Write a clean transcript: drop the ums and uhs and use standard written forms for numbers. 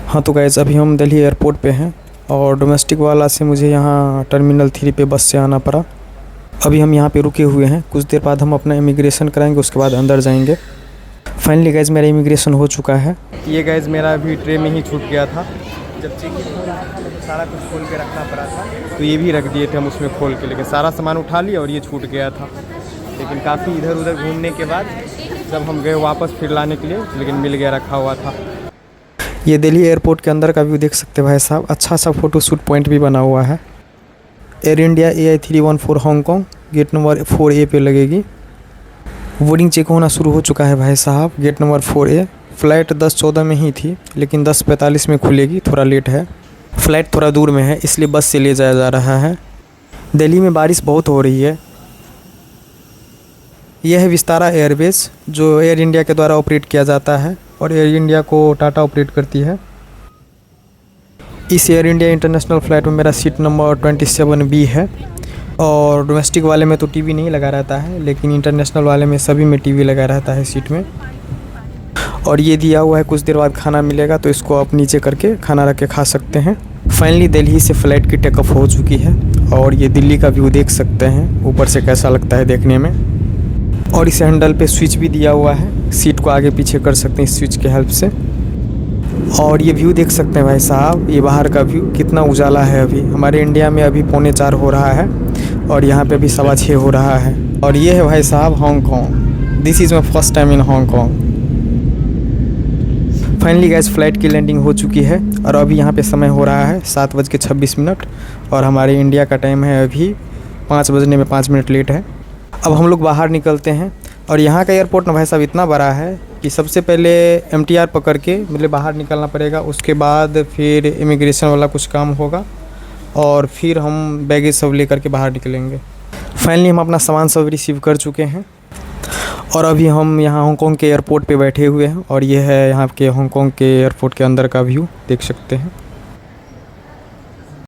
हाँ तो गाइस अभी हम दिल्ली एयरपोर्ट पे हैं और डोमेस्टिक वाला से मुझे यहाँ टर्मिनल 3 पे बस से आना पड़ा। अभी हम यहाँ पे रुके हुए हैं, कुछ देर बाद हम अपना इमिग्रेशन कराएंगे, उसके बाद अंदर जाएंगे। फाइनली गाइस मेरा इमिग्रेशन हो चुका है। ये गाइस मेरा अभी ट्रे में ही छूट गया था, जब चेकिंग हो रहा था तो सारा कुछ खोल के रखना पड़ा था, तो ये भी रख दिए थे हम उसमें खोल के, लेकिन सारा सामान उठा लिया और ये छूट गया था। लेकिन काफ़ी इधर उधर घूमने के बाद जब हम गए वापस फिर लाने के लिए, लेकिन मिल गया, रखा हुआ था। ये दिल्ली एयरपोर्ट के अंदर का व्यू देख सकते हैं भाई साहब, अच्छा सा फ़ोटो शूट पॉइंट भी बना हुआ है। Air India AI314 Hong Kong gate number 4A पे लगेगी। बोर्डिंग चेक होना शुरू हो चुका है भाई साहब, गेट नंबर 4A। फ़्लाइट 10:14 में ही थी, लेकिन 10:45 में खुलेगी, थोड़ा लेट है। फ़्लाइट थोड़ा दूर में है, इसलिए बस से ले जाया जा रहा है। दिल्ली में बारिश बहुत हो रही है। यह है विस्तारा एयरवेज, जो एयर इंडिया के द्वारा ऑपरेट किया जाता है और एयर इंडिया को टाटा ऑपरेट करती है। इस एयर इंडिया इंटरनेशनल फ़्लाइट में मेरा सीट नंबर 27B है और डोमेस्टिक वाले में तो टीवी नहीं लगा रहता है, लेकिन इंटरनेशनल वाले में सभी में टीवी लगा रहता है सीट में। और ये दिया हुआ है कुछ देर बाद खाना मिलेगा, तो इसको आप नीचे करके खाना रख के खा सकते हैं। फाइनली दिल्ली से फ़्लाइट की टेक ऑफ हो चुकी है और ये दिल्ली का व्यू देख सकते हैं ऊपर से कैसा लगता है देखने में। और इस हैंडल पे स्विच भी दिया हुआ है, सीट को आगे पीछे कर सकते हैं इस स्विच के हेल्प से। और ये व्यू देख सकते हैं भाई साहब, ये बाहर का व्यू कितना उजाला है। अभी हमारे इंडिया में अभी 3:45 हो रहा है और यहाँ पे अभी 6:15 हो रहा है। और ये है भाई साहब Hong Kong. This is my first time in Hong Kong. Finally gas flight की लैंडिंग हो चुकी है और अभी यहाँ पे समय हो रहा है 7:26 और हमारे इंडिया का टाइम है अभी 5 बजने में 5 मिनट लेट है। अब हम लोग बाहर निकलते हैं और यहाँ का एयरपोर्ट ना भाई साहब इतना बड़ा है कि सबसे पहले MTR पकड़ के मतलब बाहर निकलना पड़ेगा, उसके बाद फिर इमिग्रेशन वाला कुछ काम होगा और फिर हम बैगेज सब लेकर के बाहर निकलेंगे। फाइनली हम अपना सामान सब रिसीव कर चुके हैं और अभी हम यहाँ हांगकांग के एयरपोर्ट पे बैठे हुए हैं और ये है यहाँ के हांगकांग के एयरपोर्ट के अंदर का व्यू देख सकते हैं।